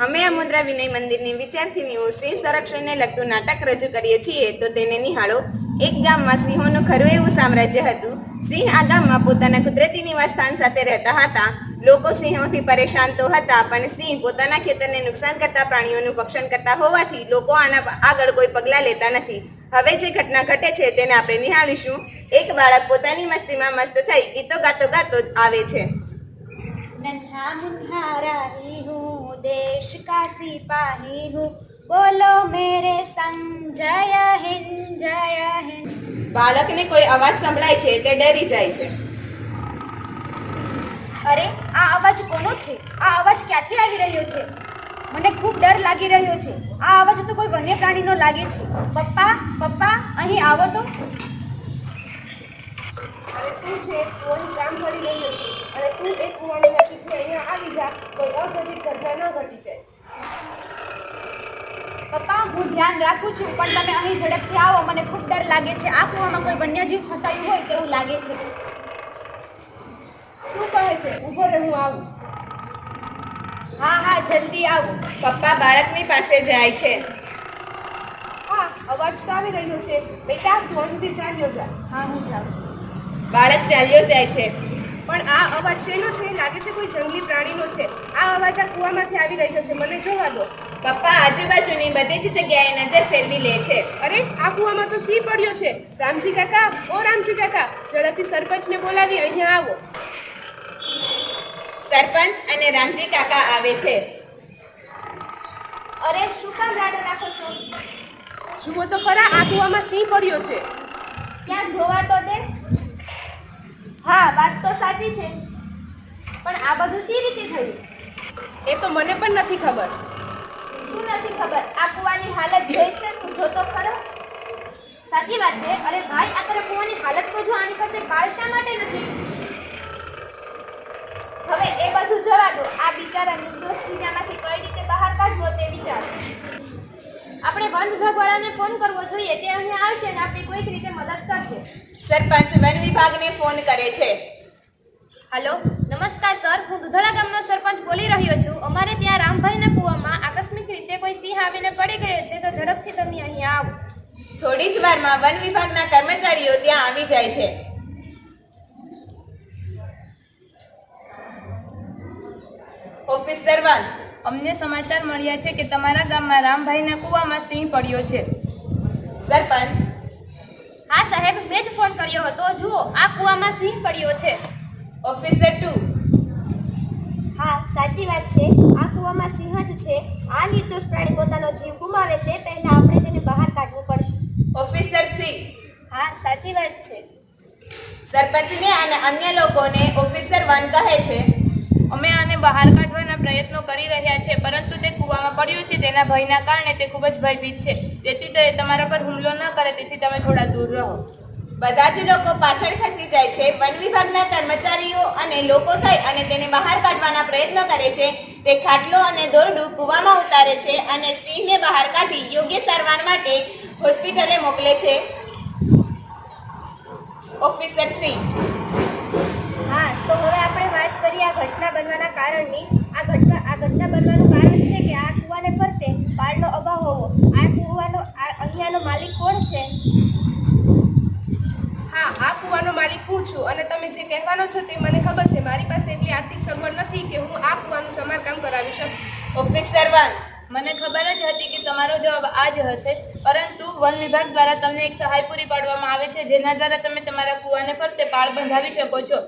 અમે આ મુદ્રા વિનય મંદિરની વિદ્યાર્થીનીઓ સિંહ સંરક્ષણને લગતું નાટક રજૂ કરીએ છીએ, તો તેને નિહાળો. એક ગામમાં સિંહોનું ખરું એવું સામ્રાજ્ય હતું. સિંહ આ ગામમાં પોતાના કુદરતી નિવાસ સ્થાન સાથે રહેતા હતા. લોકો સિંહોથી પરેશાન તો હતા, પણ સિંહ પોતાના ખેતરને નુકસાન કરતા પ્રાણીઓનું ભક્ષણ કરતા હોવાથી લોકો આના આગળ કોઈ પગલાં લેતા નથી. હવે જે ઘટના ઘટે છે તેને આપણે નિહાળીશું. એક બાળક પોતાની મસ્તીમાં મસ્ત થઈ ગીતો ગાતો ગાતો આવે છે. नन्हा मुन्हा राही हूँ, देश का सिपाही हूँ, बोलो मेरे संग जय हिंद जय हिंद. બાળકને કોઈ અવાજ સંભળાય છે તે ડરી જાય છે. અરે, આ અવાજ કોનો છે? આ અવાજ ક્યાંથી આવી રહ્યો છે? મને ખૂબ ડર લાગી રહ્યો છે. આ અવાજ તો કોઈ વન્ય પ્રાણીનો લાગે છે. પપ્પા, પપ્પા, અહીં આવો તો. અરે શું છે? તું અહીં કામ કરી રહ્યો છે અને તું એક કુવાની નજીકથી અહીંયા આવી જા, કોઈ અઘટિત ઘટના ન ઘટી જાય. પપ્પા, હું ધ્યાન રાખું છું, પણ તમે અહીં ઝડપથી આવો. મને ખૂબ ડર લાગે છે. આ કૂવામાં કોઈ વન્યજીવ ફસાયું હોય તેવું લાગે છે. શું કહે છે? ઊભો રહે, હું આવું. હા હા, જલ્દી આવો. પપ્પા બાળકની પાસે જાય છે. હા, અવાજ તો આવી રહ્યો છે. બેટા, તું અહીંથી ચાલ્યો જા. હા, હું જાઉં. બાળક ચાલ્યો જાય છે. પણ આ અવાજ શેનો છે? લાગે છે કોઈ જંગલી પ્રાણીનો છે. આ અવાજ આ કૂવામાંથી આવી રહ્યો છે. મને જોવા દો. પપ્પા આજુબાજુની બધી જ જગ્યાએ નજર ફેરવી લે છે. અરે, આ કૂવામાં તો સિંહ પડ્યો છે. રામજી કાકા, ઓ રામજી કાકા, ઝડપથી સરપંચને બોલાવી અહીંયા આવો. સરપંચ અને રામજી કાકા આવે છે. અરે, શું કામ રાડો રાખો છો? જુઓ તો ખરા, આ કૂવામાં સિંહ પડ્યો છે. ક્યાં જોવા તો દે. હા, વાત તો સાચી છે, પણ આ બધું શી રીતે થયું? એ તો મને પણ નથી ખબર. શું નથી ખબર? આ કૂવાની હાલત જોઈ છે? તું જોતો ખરો? સાચી વાત છે. અરે ભાઈ, આ તારા કૂવાની હાલત તો જો. આની કરતે કાળ શા માટે નથી? હવે એ બધું જવા દો. આ બિચારા નિર્દોષ સિંહમાંથી કઈ રીતે બહાર કાઢવો તે વિચાર. આપણે વન વિભાગવાળાને ફોન કરવો જોઈએ. તે અહીંયા આવશે અને આપણી કોઈક રીતે મદદ કરશે. સરપંચ વન વિભાગને ફોન કરે છે. હાલો, નમસ્કાર સર. હું દુધડા ગામનો સરપંચ બોલી રહ્યો છું. અમારે ત્યાં રામભાઈના કૂવામાં આકસ્મિક રીતે કોઈ સિંહ આવીને પડી ગયો છે, તો ઝડપથી તમે અહીંયા આવો. થોડી જ વારમાં વન વિભાગના કર્મચારીઓ ત્યાં આવી જાય છે. ઓફિસર 1, અમને સમાચાર મળ્યા છે કે તમારા ગામમાં રામભાઈના કૂવામાં સિંહ પડ્યો છે. સરપંચ, હા સાહેબ, મેં જ ફોન કર્યો હતો. જુઓ, આ કૂવામાં સિંહ પડ્યો છે. ઓફિસર 2, હા, સાચી વાત છે. આ કૂવામાં સિંહ જ છે. આ નિર્દોષ પ્રાણી પોતાનો જીવ ગુમાવે તે પહેલા આપણે તેને બહાર કાઢવું પડશે. ઓફિસર 3, હા, સાચી વાત છે. સરપંચને અને અન્ય લોકોને ઓફિસર 1 કહે છે. અમે આને બહાર કાઢવાના પ્રયત્નો કરી રહ્યા છે, પરંતુ તે કૂવામાં પડ્યો છે તેના ભયના કારણે તે ખૂબ જ ભયભીત છે. તેથી તે તમારા પર હુમલો ન કરે, તેથી તમે થોડા દૂર રહો. બધા જ લોકો પાછળ ખસી જાય છે. વન વિભાગના કર્મચારીઓ અને લોકો થઈ અને તેને બહાર કાઢવાના પ્રયત્નો કરે છે. તે ખાટલો અને દોરડું કૂવામાં ઉતારે છે અને સિંહને બહાર કાઢી યોગ્ય સારવાર માટે હોસ્પિટલે મોકલે છે. ઓફિસર 3, હા, તો હવે આપણે વાત કરીએ આ ઘટના બનવાના કારણની. આ ઘટના બનવાનું કારણ છે કે આ કૂવાને ફરતે પાળનો અભાવ હોવો. અહીંયાનો માલિક કોણ છે? હા, આ કૂવાનો માલિક હું છું અને તમે જે કહેવાનો છો તે મને ખબર છે. મારી પાસે એટલી આર્થિક સગવડ નથી કે હું આ કૂવાનું સમારકામ કરાવી શકું. ઓફિસર 1, મને ખબર જ હતી કે તમારો જવાબ આ જ હશે, પરંતુ વન વિભાગ દ્વારા તમને એક સહાય પૂરી પાડવામાં આવે છે, જેના દ્વારા તમે તમારા કૂવાને ફરતે પાળ બંધાવી શકો છો.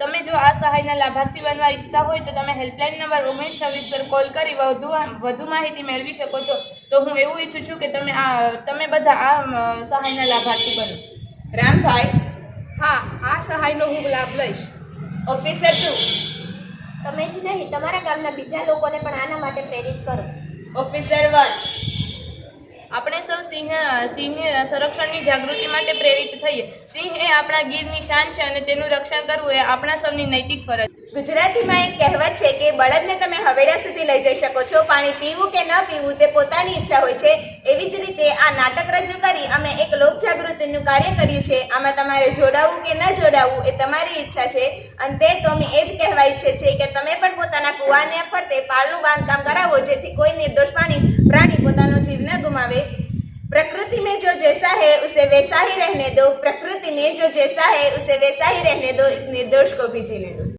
તમે જો આ સહાયના લાભાર્થી બનવા ઈચ્છતા હોય તો તમે હેલ્પલાઇન નંબર 1926 પર કોલ કરી વધુ માહિતી મેળવી શકો છો. તો હું એવું ઈચ્છું છું કે તમે બધા આ સહાયના લાભાર્થી બનો. રામભાઈ, હા, આ સહાયનો હું લાભ લઈશ. ઓફિસર 2, તમે જ નહીં, તમારા ગામના બીજા લોકોને પણ આના માટે પ્રેરિત કરો. ઓફિસર 1, આપણે સૌ સિંહ સંરક્ષણની જાગૃતિ માટે પ્રેરિત થઈએ. સિંહ એ આપણા ગીરની શાન છે અને તેનું રક્ષણ કરવું એ આપણા સૌની નૈતિક ફરજ છે. ગુજરાતીમાં એક કહેવત છે કે બળદને તમે હવેડા સુધી લઈ જઈ શકો છો, પાણી પીવું કે ન પીવું તે પોતાની ઈચ્છા હોય છે. એવી જ રીતે આ નાટક રજૂ કરી અમે એક લોક જાગૃતિનું કાર્ય કર્યું છે. આમાં તમારે જોડાવું કે ન જોડાવું એ તમારી ઈચ્છા છે. અંતે તો અમે એ જ કહેવા ઈચ્છે છે કે તમે પણ પોતાના કૂવાને ફરતે પાળનું બાંધકામ કરાવો, જેથી કોઈ નિર્દોષ પ્રાણી પોતાનો જીવ ન ગુમાવે. प्रकृति में जो जैसा है उसे वैसा ही रहने दो, प्रकृति में जो जैसा है उसे वैसा ही रहने दो, इस निर्दोष को भी जीने दो.